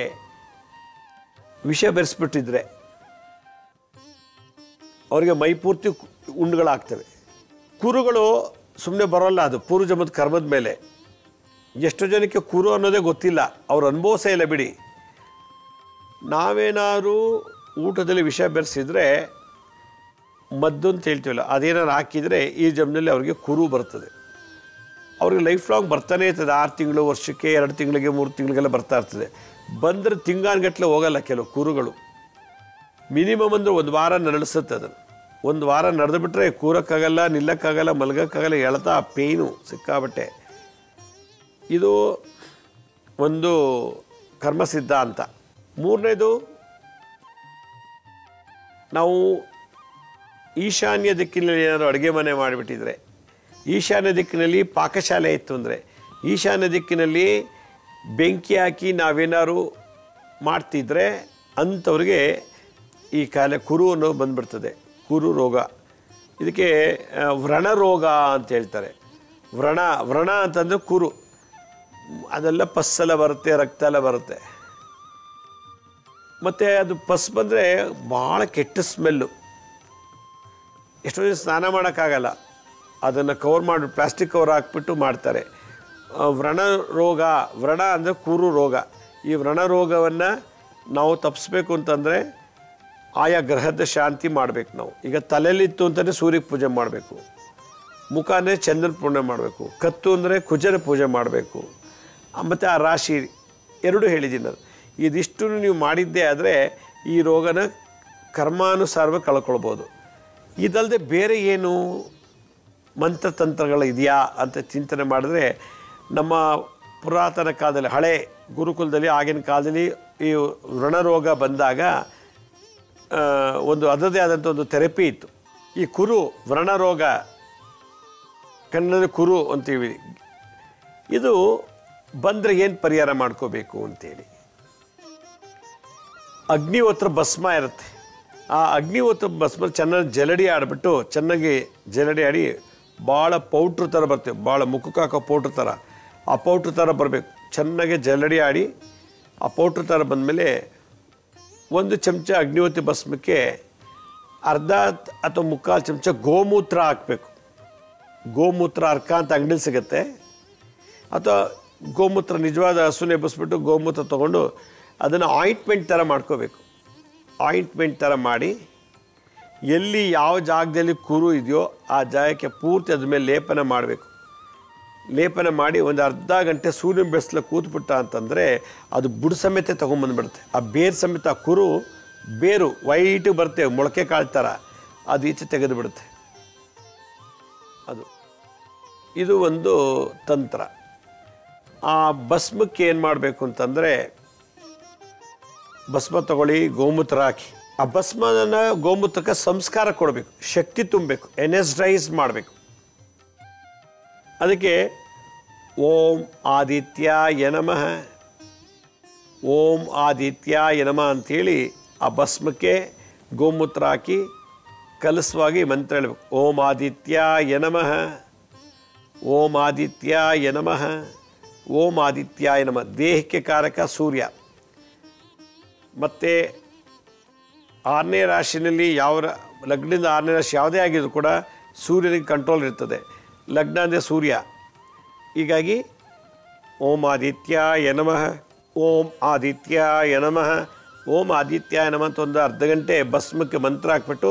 ವಿಷ ಬೆರೆಸ್ಬಿಟ್ಟಿದ್ರೆ ಅವರಿಗೆ ಮೈಪೂರ್ತಿ ಉಂಡುಗಳಾಗ್ತವೆ. ಕುರುಗಳು ಸುಮ್ಮನೆ ಬರೋಲ್ಲ, ಅದು ಪೂರ್ವಜನ್ಮದ ಕರ್ಮದ ಮೇಲೆ. ಎಷ್ಟೋ ಜನಕ್ಕೆ ಕುರು ಅನ್ನೋದೇ ಗೊತ್ತಿಲ್ಲ, ಅವ್ರು ಅನುಭವಿಸೇ ಇಲ್ಲ ಬಿಡಿ. ನಾವೇನಾದ್ರು ಊಟದಲ್ಲಿ ವಿಷ ಬೆರೆಸಿದ್ರೆ ಮದ್ದು ಅಂತ ಹೇಳ್ತೀವಲ್ಲ, ಅದೇನಾದ್ರು ಹಾಕಿದರೆ ಈ ಜನ್ಮದಲ್ಲಿ ಅವ್ರಿಗೆ ಕುರು ಬರ್ತದೆ. ಅವ್ರಿಗೆ ಲೈಫ್ ಲಾಂಗ್ ಬರ್ತಾನೆ ಇರ್ತದೆ. 6 ತಿಂಗಳು, ವರ್ಷಕ್ಕೆ 2 ತಿಂಗಳಿಗೆ 3 ತಿಂಗಳಿಗೆಲ್ಲ ಬರ್ತಾ ಇರ್ತದೆ. ಬಂದರೆ ತಿಂಗಾನುಗಟ್ಟಲೆ ಹೋಗಲ್ಲ ಕೆಲವು ಕುರುಗಳು. ಮಿನಿಮಮ್ ಅಂದರೆ 1 ವಾರ ನಡೆಸುತ್ತೆ. ಅದನ್ನು 1 ವಾರ ನಡೆದು ಬಿಟ್ಟರೆ ಕೂರಕ್ಕಾಗಲ್ಲ, ನಿಲ್ಲಕ್ಕಾಗಲ್ಲ, ಮಲಗೋಕ್ಕಾಗಲ್ಲ, ಎಳ್ತಾ ಪೇಯ್ನು ಸಿಕ್ಕಾಬಟ್ಟೆ. ಇದು ಒಂದು ಕರ್ಮ ಸಿದ್ಧಾಂತ. 3ನೇದು, ನಾವು ಈಶಾನ್ಯ ದಿಕ್ಕಿನಲ್ಲಿ ಏನಾದರೂ ಅಡುಗೆ ಮನೆ ಮಾಡಿಬಿಟ್ಟಿದ್ರೆ, ಈಶಾನ್ಯ ದಿಕ್ಕಿನಲ್ಲಿ ಪಾಕಶಾಲೆ ಇತ್ತು ಅಂದರೆ, ಈಶಾನ್ಯ ದಿಕ್ಕಿನಲ್ಲಿ ಬೆಂಕಿ ಹಾಕಿ ನಾವೇನಾದ್ರು ಮಾಡ್ತಿದ್ರೆ ಅಂಥವ್ರಿಗೆ ಈ ಕಾಯಿಲೆ ಕುರು ಅನ್ನೋ ಬಂದುಬಿಡ್ತದೆ. ಕುರು ರೋಗ. ಇದಕ್ಕೆ ವ್ರಣ ರೋಗ ಅಂತ ಹೇಳ್ತಾರೆ. ವ್ರಣ ಅಂತಂದರೆ ಕುರು. ಅದೆಲ್ಲ ಪಸ್ಸೆಲ್ಲ ಬರುತ್ತೆ, ರಕ್ತ ಎಲ್ಲ ಬರುತ್ತೆ. ಮತ್ತು ಅದು ಪಸ್ ಬಂದರೆ ಭಾಳ ಕೆಟ್ಟ ಸ್ಮೆಲ್ಲು. ಎಷ್ಟೋ ಜನ ಸ್ನಾನ ಮಾಡೋಕ್ಕಾಗಲ್ಲ, ಅದನ್ನು ಕವರ್ ಮಾಡಿ ಪ್ಲಾಸ್ಟಿಕ್ ಕವರ್ ಹಾಕ್ಬಿಟ್ಟು ಮಾಡ್ತಾರೆ. ವ್ರಣ ರೋಗ, ವ್ರಣ ಅಂದರೆ ಕುರು ರೋಗ. ಈ ವ್ರಣ ರೋಗವನ್ನು ನಾವು ತಪ್ಪಿಸ್ಬೇಕು ಅಂತಂದರೆ ಆಯಾ ಗ್ರಹದ ಶಾಂತಿ ಮಾಡಬೇಕು ನಾವು. ಈಗ ತಲೆಯಲ್ಲಿತ್ತು ಅಂತಂದರೆ ಸೂರ್ಯಗೆ ಪೂಜೆ ಮಾಡಬೇಕು, ಮುಖ ಅಂದರೆ ಚಂದ್ರನ ಪೂಜೆ ಮಾಡಬೇಕು, ಕತ್ತು ಅಂದರೆ ಕುಜನ ಪೂಜೆ ಮಾಡಬೇಕು, ಮತ್ತು ಆ ರಾಶಿ 2 ಹೇಳಿದ್ದೀನಿ ನಾನು. ಇದಿಷ್ಟು ನೀವು ಮಾಡಿದ್ದೇ ಆದರೆ ಈ ರೋಗನ ಕರ್ಮಾನುಸಾರವಾಗಿ ಕಳ್ಕೊಳ್ಬೋದು. ಇದಲ್ಲದೆ ಬೇರೆ ಏನು ಮಂತ್ರತಂತ್ರಗಳು ಇದೆಯಾ ಅಂತ ಚಿಂತನೆ ಮಾಡಿದ್ರೆ, ನಮ್ಮ ಪುರಾತನ ಕಾಲದಲ್ಲಿ, ಹಳೆ ಗುರುಕುಲದಲ್ಲಿ ಆಗಿನ ಕಾಲದಲ್ಲಿ ಈ ವ್ರಣರೋಗ ಬಂದಾಗ ಒಂದು ಅದರದೇ ಆದಂಥ ಒಂದು ಥೆರಪಿ ಇತ್ತು. ಈ ಕುರು ವ್ರಣರೋಗ, ಕನ್ನಡದ ಕುರು ಅಂತೀವಿ, ಇದು ಬಂದರೆ ಏನು ಪರಿಹಾರ ಮಾಡ್ಕೋಬೇಕು ಅಂತೇಳಿ ಅಗ್ನಿಹೋತ್ರ ಭಸ್ಮ ಇರುತ್ತೆ. ಆ ಅಗ್ನಿಹೋತ್ರ ಭಸ್ಮ ಚೆನ್ನಾಗಿ ಜಲಡಿ ಆಡಿಬಿಟ್ಟು, ಚೆನ್ನಾಗಿ ಜಲಡಿ ಆಡಿ ಭಾಳ ಪೌಡ್ರ್ ಥರ ಬರ್ತೇವೆ, ಭಾಳ ಮುಖಕ್ಕೆ ಹಾಕೋ ಪೌಡ್ರ್ ಥರ, ಆ ಪೌಡ್ರ್ ಥರ ಬರಬೇಕು. ಚೆನ್ನಾಗಿ ಜಲಡಿ ಆಡಿ ಆ ಪೌಡ್ರ್ ಥರ ಬಂದಮೇಲೆ 1 ಚಮಚ ಅಗ್ನಿಹೋತ್ರ ಭಸ್ಮಕ್ಕೆ ಅರ್ಧ ಅಥವಾ 3/4 ಚಮಚ ಗೋಮೂತ್ರ ಹಾಕಬೇಕು. ಗೋಮೂತ್ರ ಅರ್ಕ ಅಂತ ಅಂಗಡಿಲಿ ಸಿಗುತ್ತೆ, ಅಥವಾ ಗೋಮೂತ್ರ ನಿಜವಾದ ಹಸುನೆ ಎಬ್ಬಿಸ್ಬಿಟ್ಟು ಗೋಮೂತ್ರ ತೊಗೊಂಡು ಅದನ್ನು ಆಯಿಂಟ್ಮೆಂಟ್ ಥರ ಮಾಡ್ಕೋಬೇಕು. ಆಯಿಂಟ್ಮೆಂಟ್ ಥರ ಮಾಡಿ ಎಲ್ಲಿ ಯಾವ ಜಾಗದಲ್ಲಿ ಕುರು ಇದೆಯೋ ಆ ಜಾಗಕ್ಕೆ ಪೂರ್ತಿ ಅದ್ರ ಮೇಲೆ ಲೇಪನ ಮಾಡಬೇಕು. ಲೇಪನ ಮಾಡಿ ಒಂದು ಅರ್ಧ ಗಂಟೆ ಸೂರ್ಯನ ಬೆಳೆಸಲು ಕೂತ್ಬಿಟ್ಟ ಅಂತಂದರೆ ಅದು ಬುಡ ಸಮೇತ ತೊಗೊಂಬಂದುಬಿಡುತ್ತೆ. ಆ ಬೇರು ಸಮೇತ, ಆ ಕುರು ಬೇರು ವೈಟು ಬರ್ತೇವೆ ಮೊಳಕೆ ಕಾಳು ಥರ, ಅದು ಈಚೆ ತೆಗೆದು ಬಿಡುತ್ತೆ. ಇದು ಒಂದು ತಂತ್ರ. ಆ ಭಸ್ಮಕ್ಕೆ ಏನು ಮಾಡಬೇಕು ಅಂತಂದರೆ, ಭಸ್ಮ ತಗೊಳ್ಳಿ, ಗೋಮೂತ್ರ ಹಾಕಿ ಆ ಭಸ್ಮನ ಗೋಮೂತ್ರಕ್ಕೆ ಸಂಸ್ಕಾರ ಕೊಡಬೇಕು, ಶಕ್ತಿ ತುಂಬಬೇಕು, ಎನರ್ಜೈಸ್ ಮಾಡಬೇಕು. ಅದಕ್ಕೆ ಓಂ ಆದಿತ್ಯಾಯ ನಮಃ, ಓಂ ಆದಿತ್ಯಾಯ ನಮಃ ಅಂಥೇಳಿ ಆ ಭಸ್ಮಕ್ಕೆ ಗೋಮೂತ್ರ ಹಾಕಿ ಕಲಸವಾಗಿ ಮಂತ್ರ ಹೇಳಬೇಕು. ಓಂ ಆದಿತ್ಯಾಯ ನಮಃ, ಓಂ ಆದಿತ್ಯಾಯ ನಮಃ, ಓಂ ಆದಿತ್ಯಾಯ ನಮಃ. ದೇಹಕ್ಕೆ ಕಾರಕ ಸೂರ್ಯ. ಮತ್ತು 6ನೇ ರಾಶಿನಲ್ಲಿ ಲಗ್ನದಿಂದ 6ನೇ ರಾಶಿ ಯಾವುದೇ ಆಗಿದ್ರು ಕೂಡ ಸೂರ್ಯನಿಗೆ ಕಂಟ್ರೋಲ್ ಇರ್ತದೆ. ಲಗ್ನ ಅಂದರೆ ಸೂರ್ಯ. ಹೀಗಾಗಿ ಓಂ ಆದಿತ್ಯಾಯ ನಮಃ, ಓಂ ಆದಿತ್ಯಾಯ ನಮಃ, ಓಂ ಆದಿತ್ಯಾಯ ನಮಃ ಅಂತ ಒಂದು ಅರ್ಧ ಗಂಟೆ ಭಸ್ಮಕ್ಕೆ ಮಂತ್ರ ಹಾಕ್ಬಿಟ್ಟು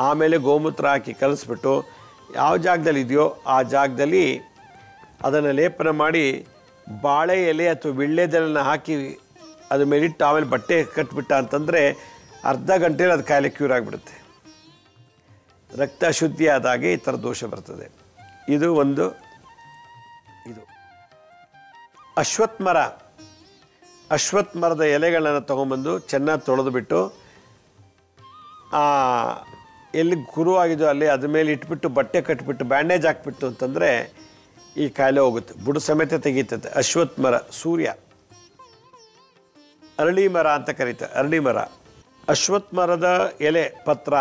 ಆಮೇಲೆ ಗೋಮೂತ್ರ ಹಾಕಿ ಕಲಿಸ್ಬಿಟ್ಟು ಯಾವ ಜಾಗದಲ್ಲಿ ಇದೆಯೋ ಆ ಜಾಗದಲ್ಲಿ ಅದನ್ನು ಲೇಪನ ಮಾಡಿ ಬಾಳೆ ಎಲೆ ಅಥವಾ ವಿಳ್ಳೆದೆಲೆನ ಹಾಕಿ ಅದ್ರ ಮೇಲಿಟ್ಟು ಆಮೇಲೆ ಬಟ್ಟೆ ಕಟ್ಟಿಬಿಟ್ಟ ಅಂತಂದರೆ ಅರ್ಧ ಗಂಟೆಯಲ್ಲಿ ಅದು ಕಾಯಿಲೆ ಕ್ಯೂರ್ ಆಗಿಬಿಡುತ್ತೆ. ರಕ್ತ ಶುದ್ಧಿ ಆದಾಗೆ ಈ ಥರ ದೋಷ ಬರ್ತದೆ. ಇದು ಒಂದು. ಇದು ಅಶ್ವತ್ಥ ಮರ. ಅಶ್ವತ್ಥ ಮರದ ಎಲೆಗಳನ್ನು ತೊಗೊಂಬಂದು ಚೆನ್ನಾಗಿ ತೊಳೆದುಬಿಟ್ಟು ಎಲ್ಲಿ ಗುರುವಾಗಿದೋ ಅಲ್ಲಿ ಅದ್ರ ಮೇಲೆ ಇಟ್ಬಿಟ್ಟು ಬಟ್ಟೆ ಕಟ್ಟಿಬಿಟ್ಟು ಬ್ಯಾಂಡೇಜ್ ಹಾಕ್ಬಿಟ್ಟು ಅಂತಂದರೆ ಈ ಕಾಯಿಲೆ ಹೋಗುತ್ತೆ, ಬುಡ ಸಮೇತ ತೆಗೀತದೆ. ಅಶ್ವತ್ಥ ಮರ, ಸೂರ್ಯ. ಅರಳಿ ಮರ ಅಂತ ಕರೀತಾರೆ, ಅರಳಿ ಮರ. ಅಶ್ವತ್ಥ ಮರದ ಎಲೆ, ಪತ್ರ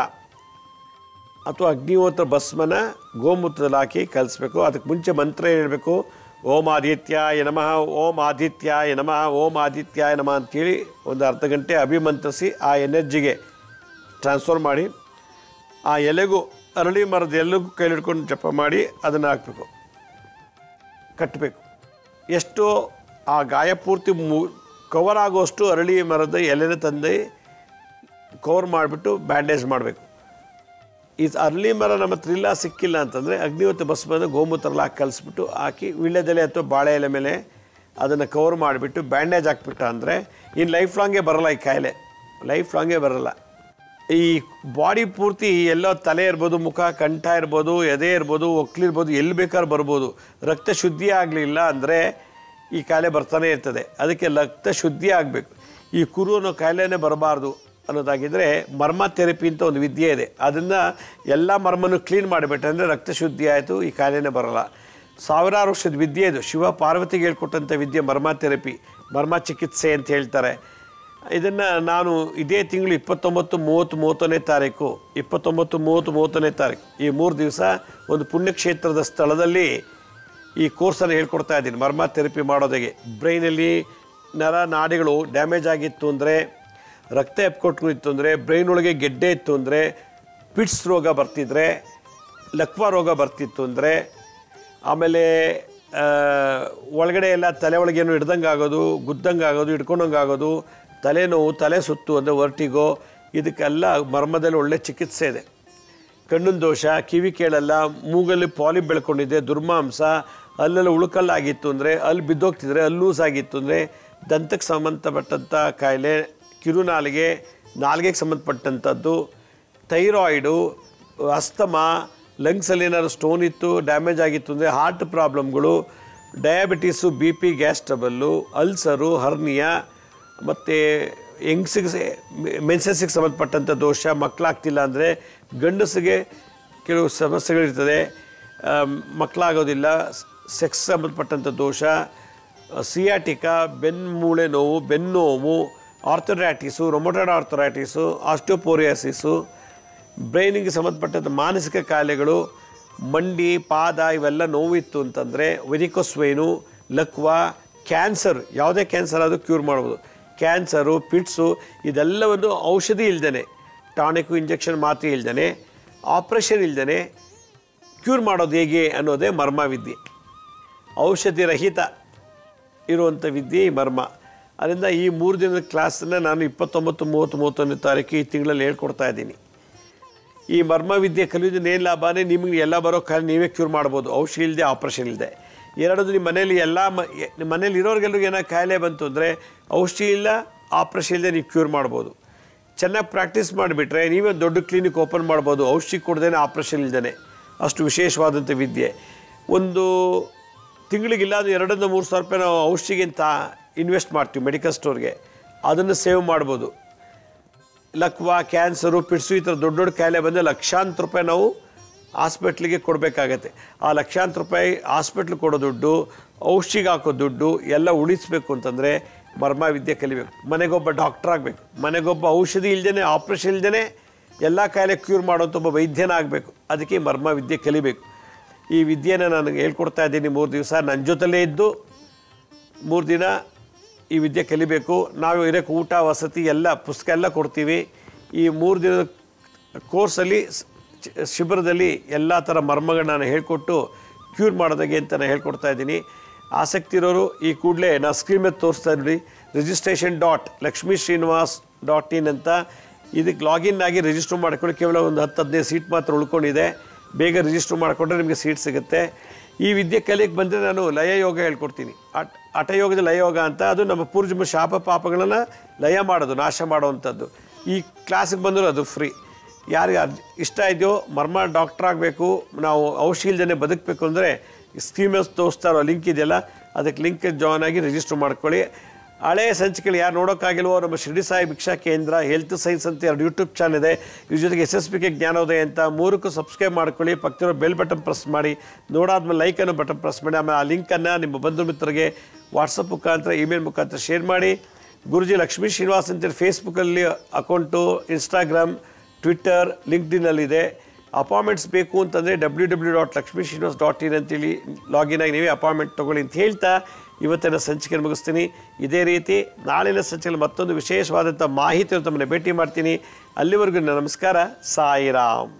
ಅಥವಾ ಅಗ್ನಿಹೋತ್ರ ಭಸ್ಮನ ಗೋಮೂತ್ರದಲ್ಲಿ ಹಾಕಿ ಕಲಿಸ್ಬೇಕು. ಅದಕ್ಕೆ ಮುಂಚೆ ಮಂತ್ರ ಹೇಳಬೇಕು. ಓಂ ಆದಿತ್ಯಾಯ ನಮಃ, ಓಂ ಆದಿತ್ಯಾಯ ನಮಃ, ಓಂ ಆದಿತ್ಯಾಯ ನಮಃ ಅಂಥೇಳಿ ಒಂದು ಅರ್ಧ ಗಂಟೆ ಅಭಿಮಂತ್ರಿಸಿ ಆ ಎನರ್ಜಿಗೆ ಟ್ರಾನ್ಸ್ಫರ್ ಮಾಡಿ ಆ ಎಲೆಗೂ, ಅರಳಿ ಮರದ ಎಲೆಗೂ ಕೈಲಿಡ್ಕೊಂಡು ಜಪ ಮಾಡಿ ಅದನ್ನು ಹಾಕಬೇಕು, ಕಟ್ಟಬೇಕು. ಎಷ್ಟು ಆ ಗಾಯ ಪೂರ್ತಿ ಕವರ್ ಆಗುವಷ್ಟು ಅರಳಿ ಮರದ ಎಲೆನ ತಂದು ಕವರ್ ಮಾಡಿಬಿಟ್ಟು ಬ್ಯಾಂಡೇಜ್ ಮಾಡಬೇಕು. ಈ ಅರಳಿ ಮರ ನಮ್ಮ ಹತ್ರ ಇಲ್ಲ, ಸಿಕ್ಕಿಲ್ಲ ಅಂತಂದರೆ ಅಗ್ನಿಹೋತ್ರ ಭಸ್ಮದ ಗೋಮೂತ್ರಲ್ಲ ಹಾಕಿ ಕಲಿಸ್ಬಿಟ್ಟು ಹಾಕಿ ವಿಳ್ಳೆದೆಲೆ ಅಥವಾ ಬಾಳೆ ಎಲೆ ಮೇಲೆ ಅದನ್ನು ಕವರ್ ಮಾಡಿಬಿಟ್ಟು ಬ್ಯಾಂಡೇಜ್ ಹಾಕ್ಬಿಟ್ಟ ಅಂದರೆ ಇನ್ನು ಲೈಫ್ ಲಾಂಗೇ ಬರೋಲ್ಲ ಈ ಕಾಯಿಲೆ, ಲೈಫ್ ಲಾಂಗೇ ಬರೋಲ್ಲ. ಈ ಬಾಡಿ ಪೂರ್ತಿ ಎಲ್ಲೋ ತಲೆ ಇರ್ಬೋದು, ಮುಖ, ಕಂಠ ಇರ್ಬೋದು, ಎದೆ ಇರ್ಬೋದು, ಒಕ್ಲಿರ್ಬೋದು, ಎಲ್ಲಿ ಬೇಕಾದ್ರೂ ಬರ್ಬೋದು. ರಕ್ತ ಶುದ್ಧಿ ಆಗಲಿಲ್ಲ ಅಂದರೆ ಈ ಕಾಯಿಲೆ ಬರ್ತಾನೆ ಇರ್ತದೆ. ಅದಕ್ಕೆ ರಕ್ತ ಶುದ್ಧಿ ಆಗಬೇಕು. ಈ ಕುರು ಅನ್ನೋ ಕಾಯಿಲೆನೇ ಬರಬಾರ್ದು ಅನ್ನೋದಾಗಿದ್ದರೆ ಮರ್ಮ ಥೆರಪಿ ಅಂತ ಒಂದು ವಿದ್ಯೆ ಇದೆ. ಅದನ್ನು ಎಲ್ಲ ಮರ್ಮನೂ ಕ್ಲೀನ್ ಮಾಡಿಬಿಟ್ಟೆ ಅಂದರೆ ರಕ್ತ ಶುದ್ಧಿ ಆಯಿತು, ಈ ಕಾಯಿಲೆನೇ ಬರೋಲ್ಲ. ಸಾವಿರಾರು ವರ್ಷದ ವಿದ್ಯೆ ಇದು. ಶಿವ ಪಾರ್ವತಿಗೆ ಹೇಳ್ಕೊಟ್ಟಂಥ ವಿದ್ಯೆ ಮರ್ಮ ಥೆರಪಿ, ಮರ್ಮ ಚಿಕಿತ್ಸೆ ಅಂತ ಹೇಳ್ತಾರೆ. ಇದನ್ನು ನಾನು ಇದೇ ತಿಂಗಳು 29, 30, 30ನೇ ತಾರೀಕು, 29, 30, 30ನೇ ತಾರೀಕು ಈ 3 ದಿವಸ ಒಂದು ಪುಣ್ಯಕ್ಷೇತ್ರದ ಸ್ಥಳದಲ್ಲಿ ಈ ಕೋರ್ಸನ್ನು ಹೇಳ್ಕೊಡ್ತಾ ಇದ್ದೀನಿ. ಮರ್ಮ ಥೆರಪಿ ಮಾಡೋದಾಗೆ ಬ್ರೈನಲ್ಲಿ ನರ ನಾಡಿಗಳು ಡ್ಯಾಮೇಜ್ ಆಗಿತ್ತು ಅಂದರೆ, ರಕ್ತ ಎಪ್ಕೊಟ್ಕೊಂಡಿತ್ತು ಅಂದರೆ, ಬ್ರೈನ್ ಒಳಗೆ ಗೆಡ್ಡೆ ಇತ್ತು ಅಂದರೆ, ಪಿಟ್ಸ್ ರೋಗ ಬರ್ತಿದ್ರೆ, ಲಕ್ವಾ ರೋಗ ಬರ್ತಿತ್ತು ಅಂದರೆ, ಆಮೇಲೆ ಒಳಗಡೆ ಎಲ್ಲ ತಲೆ ಒಳಗೇನು ಹಿಡ್ದಂಗೆ ಆಗೋದು, ಗುದ್ದಂಗೆ ಆಗೋದು, ಹಿಡ್ಕೊಂಡಂಗೆ ಆಗೋದು, ತಲೆನೋವು, ತಲೆ ಸುತ್ತು ಅಂದರೆ ವರ್ಟಿಗೋ, ಇದಕ್ಕೆಲ್ಲ ಮರ್ಮದಲ್ಲಿ ಒಳ್ಳೆ ಚಿಕಿತ್ಸೆ ಇದೆ. ಕಣ್ಣಿನ ದೋಷ, ಕಿವಿ ಕೇಳಲ್ಲ, ಮೂಗಲ್ಲಿ ಪಾಲಿಪ್ ಬೆಳ್ಕೊಂಡಿದೆ, ದುರ್ಮಾಂಸ, ಅಲ್ಲೆಲ್ಲ ಉಳುಕಲ್ಲಾಗಿತ್ತು ಅಂದರೆ, ಅಲ್ಲಿ ಬಿದ್ದೋಗ್ತಿದ್ರೆ, ಅಲ್ಲಿ ಲೂಸ್ ಆಗಿತ್ತು ಅಂದರೆ, ದಂತಕ್ಕೆ ಸಂಬಂಧಪಟ್ಟಂಥ ಕಾಯಿಲೆ, ಕಿರುನಾಲಿಗೆ, ನಾಲಿಗೆಗೆ ಸಂಬಂಧಪಟ್ಟಂಥದ್ದು, ಥೈರಾಯ್ಡು, ಅಸ್ತಮಾ, ಲಂಗ್ಸಲ್ಲಿ ಏನಾದ್ರು ಸ್ಟೋನ್ ಇತ್ತು, ಡ್ಯಾಮೇಜ್ ಆಗಿತ್ತು ಅಂದರೆ, ಹಾರ್ಟ್ ಪ್ರಾಬ್ಲಮ್ಗಳು, diabetes, BP, gas trouble, ulcer, hernia, ಮತ್ತು ಹೆಂಗಸಿಗೆ ಮೆನ್ಸಸ್ಸಿಗೆ ಸಂಬಂಧಪಟ್ಟಂಥ ದೋಷ, ಮಕ್ಕಳಾಗ್ತಿಲ್ಲ ಅಂದರೆ ಗಂಡಸಿಗೆ ಕೆಲವು ಸಮಸ್ಯೆಗಳಿರ್ತದೆ, ಮಕ್ಕಳಾಗೋದಿಲ್ಲ, ಸೆಕ್ಸ್ ಸಂಬಂಧಪಟ್ಟಂಥ ದೋಷ, ಸಿಯಾಟಿಕಾ, ಬೆನ್ನುಮೂಳೆ ನೋವು, ಬೆನ್ನೋವು, ಆರ್ಥೊರೈಟಿಸು, ರೊಮೊಟಾಯ್ಡ್ ಆರ್ಥೊರೈಟಿಸು, ಆಸ್ಟಿಯೋಪೋರಿಯಾಸಿಸು, ಬ್ರೈನಿಗೆ ಸಂಬಂಧಪಟ್ಟಂಥ ಮಾನಸಿಕ ಕಾಯಿಲೆಗಳು, ಮಂಡಿ, ಪಾದ ಇವೆಲ್ಲ ನೋವಿತ್ತು ಅಂತಂದರೆ ವೆರಿಕೋಸ್ ವೇನು, ಲಕ್ವಾ, ಕ್ಯಾನ್ಸರ್, ಯಾವುದೇ ಕ್ಯಾನ್ಸರ್ ಆದರೂ ಕ್ಯೂರ್ ಮಾಡ್ಬೋದು. ಕ್ಯಾನ್ಸರು, ಪಿಟ್ಸು ಇದೆಲ್ಲವನ್ನು ಔಷಧಿ ಇಲ್ದೇ, ಟಾನಿಕ್ಕು, ಇಂಜೆಕ್ಷನ್ ಮಾತ್ರೆ ಇಲ್ದೇ, ಆಪ್ರೇಷನ್ ಇಲ್ದೇ ಕ್ಯೂರ್ ಮಾಡೋದು ಹೇಗೆ ಅನ್ನೋದೇ ಮರ್ಮ ವಿದ್ಯೆ. ಔಷಧಿ ರಹಿತ ಇರುವಂಥ ವಿದ್ಯೆ ಈ ಮರ್ಮ. ಅದರಿಂದ ಈ 3 ದಿನದ ಕ್ಲಾಸನ್ನು ನಾನು 29, 30, 31ನೇ ತಾರೀಕು ಈ ತಿಂಗಳಲ್ಲಿ ಹೇಳ್ಕೊಡ್ತಾ ಇದ್ದೀನಿ. ಈ ಮರ್ಮ ವಿದ್ಯೆ ಕಲಿಯೋದನ್ನ ಏನು ಲಾಭನೇ, ನಿಮಗೆ ಎಲ್ಲ ಬರೋ ಕಾಯಿಲೆ ನೀವೇ ಕ್ಯೂರ್ ಮಾಡ್ಬೋದು, ಔಷಧಿ ಇಲ್ಲದೆ, ಆಪ್ರೇಷನ್ ಇಲ್ಲದೆ. ಎರಡದು ನಿಮ್ಮ ಮನೇಲಿ ನಿಮ್ಮ ಮನೇಲಿ ಇರೋರಿಗೆಲ್ಲರಿಗೂ ಏನೋ ಕಾಯಿಲೆ ಬಂತು ಅಂದರೆ ಔಷಧಿ ಇಲ್ಲ, ಆಪ್ರೇಷನ್ ಇಲ್ಲದೆ ನೀವು ಕ್ಯೂರ್ ಮಾಡ್ಬೋದು. ಚೆನ್ನಾಗಿ ಪ್ರಾಕ್ಟೀಸ್ ಮಾಡಿಬಿಟ್ರೆ ನೀವೇ ದೊಡ್ಡ ಕ್ಲಿನಿಕ್ ಓಪನ್ ಮಾಡ್ಬೋದು, ಔಷಧಿ ಕೊಡ್ದೇನೆ, ಆಪ್ರೇಷನ್ ಇಲ್ಲದೇ. ಅಷ್ಟು ವಿಶೇಷವಾದಂಥ ವಿದ್ಯೆ. ಒಂದು ತಿಂಗಳಿಗಿಲ್ಲ ಅದು 2-3 ಸಾವಿರ ರೂಪಾಯಿ ನಾವು ಔಷಧಿಗೆ ಅಂತ ಇನ್ವೆಸ್ಟ್ ಮಾಡ್ತೀವಿ ಮೆಡಿಕಲ್ ಸ್ಟೋರ್ಗೆ, ಅದನ್ನು ಸೇವ್ ಮಾಡ್ಬೋದು. ಲಕ್ವಾ, ಕ್ಯಾನ್ಸರು, ಪಿಟ್ಸು ಈ ಥರ ದೊಡ್ಡ ದೊಡ್ಡ ಕಾಯಿಲೆ ಬಂದರೆ ಲಕ್ಷಾಂತರ ರೂಪಾಯಿ ನಾವು ಹಾಸ್ಪಿಟ್ಲಿಗೆ ಕೊಡಬೇಕಾಗತ್ತೆ. ಆ ಲಕ್ಷಾಂತರ ರೂಪಾಯಿ ಹಾಸ್ಪಿಟ್ಲಿಗೆ ಕೊಡೋ ದುಡ್ಡು, ಔಷಧಿಗೆ ಹಾಕೋ ದುಡ್ಡು ಎಲ್ಲ ಉಳಿಸ್ಬೇಕು ಅಂತಂದರೆ ಮರ್ಮ ವಿದ್ಯೆ ಕಲಿಬೇಕು. ಮನೆಗೊಬ್ಬ ಡಾಕ್ಟರ್ ಆಗಬೇಕು, ಮನೆಗೊಬ್ಬ ಔಷಧಿ ಇಲ್ದೇ, ಆಪ್ರೇಷನ್ ಇಲ್ದೇ ಎಲ್ಲ ಕಾಯಿಲೆ ಕ್ಯೂರ್ ಮಾಡೋಂಥ ಒಬ್ಬ ವೈದ್ಯನಾಗಬೇಕು. ಅದಕ್ಕೆ ಮರ್ಮ ವಿದ್ಯೆ ಕಲಿಬೇಕು. ಈ ವಿದ್ಯೆನ ನಾನು ಹೇಳ್ಕೊಡ್ತಾ ಇದ್ದೀನಿ 3 ದಿವಸ. ನನ್ನ ಜೊತೆಲೇ ಇದ್ದು 3 ದಿನ ಈ ವಿದ್ಯೆ ಕಲಿಬೇಕು. ನಾವು ಇರೋಕ್ಕೆ ಊಟ, ವಸತಿ ಎಲ್ಲ, ಪುಸ್ತಕ ಎಲ್ಲ ಕೊಡ್ತೀವಿ. ಈ 3 ದಿನದ ಕೋರ್ಸಲ್ಲಿ ಶಿಬಿರದಲ್ಲಿ ಎಲ್ಲ ಥರ ಮರ್ಮಗಳನ್ನ ನಾನು ಹೇಳ್ಕೊಟ್ಟು ಕ್ಯೂರ್ ಮಾಡೋದಾಗೆ ಅಂತ ನಾನು ಹೇಳ್ಕೊಡ್ತಾ ಇದ್ದೀನಿ. ಆಸಕ್ತಿ ಇರೋರು ಈ ಕೂಡಲೇ ನಾನು ಸ್ಕ್ರೀನ್ ಮೇಲೆ ತೋರಿಸ್ತಾ ಇದ್ದೀನಿ, registration.lakshmisrinivas.in ಅಂತ ಇದಕ್ಕೆ ಲಾಗಿನ್ ಆಗಿ ರಿಜಿಸ್ಟರ್ ಮಾಡ್ಕೊಳ್ಳಿ. ಕೇವಲ ಒಂದು 10-15 ಸೀಟ್ ಮಾತ್ರ ಉಳ್ಕೊಂಡಿದೆ. ಬೇಗ ರಿಜಿಸ್ಟರ್ ಮಾಡಿಕೊಂಡ್ರೆ ನಿಮಗೆ ಸೀಟ್ ಸಿಗುತ್ತೆ. ಈ ವಿದ್ಯೆ ಕಲಿಯಕ್ಕೆ ಬಂದರೆ ನಾನು ಲಯ ಯೋಗ ಹೇಳ್ಕೊಡ್ತೀನಿ. ಹಠಯೋಗದ ಲಯಯೋಗ ಅಂತ, ಅದು ನಮ್ಮ ಪೂರ್ವಜನ್ಮ ಶಾಪ ಪಾಪಗಳನ್ನು ಲಯ ಮಾಡೋದು, ನಾಶ ಮಾಡೋವಂಥದ್ದು. ಈ ಕ್ಲಾಸಿಗೆ ಬಂದರೂ ಅದು ಫ್ರೀ. ಯಾರಿಗೆ ಇಷ್ಟ ಇದೆಯೋ, ಮರ್ಮ ಡಾಕ್ಟ್ರ್ ಆಗಬೇಕು, ನಾವು ಔಷಧಿ ಇಲ್ದೇ ಬದುಕಬೇಕು ಅಂದರೆ ಸ್ಕ್ರೀನ್ ಮೇಲೆ ತೋರಿಸ್ತಾ ಇರೋ ಲಿಂಕ್ ಇದೆಯಲ್ಲ, ಅದಕ್ಕೆ ಲಿಂಕ್ ಜಾಯ್ನ್ ಆಗಿ ರಿಜಿಸ್ಟರ್ ಮಾಡ್ಕೊಳ್ಳಿ. ಹಳೆಯ ಸಂಚಿಕೆಗಳು ಯಾರು ನೋಡೋಕ್ಕಾಗಿಲ್ವೋ, ನಮ್ಮ ಶಿರ್ಡಿ ಸಾಯಿ ಭಿಕ್ಷಾ ಕೇಂದ್ರ, ಹೆಲ್ತ್ ಸೈನ್ಸ್ ಅಂತ 2 ಯೂಟ್ಯೂಬ್ ಚಾನಲ್ ಇದೆ. ಇದ್ರ ಜೊತೆಗೆ SSBK ಜ್ಞಾನೋದಯ ಅಂತ 3ಕ್ಕೂ ಸಬ್ಸ್ಕ್ರೈಬ್ ಮಾಡ್ಕೊಳ್ಳಿ. ಪಕ್ಕದಲ್ಲಿರೋ ಬೆಲ್ ಬಟನ್ ಪ್ರೆಸ್ ಮಾಡಿ, ನೋಡಾದ್ಮೇಲೆ ಲೈಕ್ ಅನ್ನೋ ಬಟನ್ ಪ್ರೆಸ್ ಮಾಡಿ. ಆಮೇಲೆ ಆ ಲಿಂಕನ್ನು ನಿಮ್ಮ ಬಂಧು ಮಿತ್ರರಿಗೆ ವಾಟ್ಸಪ್ ಮುಖಾಂತರ, ಇಮೇಲ್ ಮುಖಾಂತರ ಶೇರ್ ಮಾಡಿ. ಗುರುಜಿ ಲಕ್ಷ್ಮೀ ಶ್ರೀನಿವಾಸ್ ಅಂತೇಳಿ ಫೇಸ್ಬುಕ್ಕಲ್ಲಿ ಅಕೌಂಟು, ಇನ್ಸ್ಟಾಗ್ರಾಮ್, ಟ್ವಿಟ್ಟರ್, ಲಿಂಕ್ಡ್ಇನ್ನಲ್ಲಿದೆ. ಅಪಾಯಿಂಟ್ಮೆಂಟ್ಸ್ ಬೇಕು ಅಂತಂದರೆ www.lakshmisrinivas.in ಅಂತೇಳಿ ಲಾಗಿನ್ ಆಗಿ ನೀವೇ ಅಪಾಯಿಂಟ್ಮೆಂಟ್ ತೊಗೊಳ್ಳಿ ಅಂತ ಹೇಳ್ತಾ ಇವತ್ತಿನ ಸಂಚಿಕೆ ಮುಗಿಸ್ತೀನಿ. ಇದೇ ರೀತಿ ನಾಳಿನ ಸಂಚಿಕೆಯಲ್ಲಿ ಮತ್ತೊಂದು ವಿಶೇಷವಾದಂಥ ಮಾಹಿತಿ ತಮ್ಮನ್ನು ಭೇಟಿ ಮಾಡ್ತೀನಿ. ಅಲ್ಲಿವರೆಗೂ ನಮಸ್ಕಾರ. ಸಾಯಿರಾಮ್.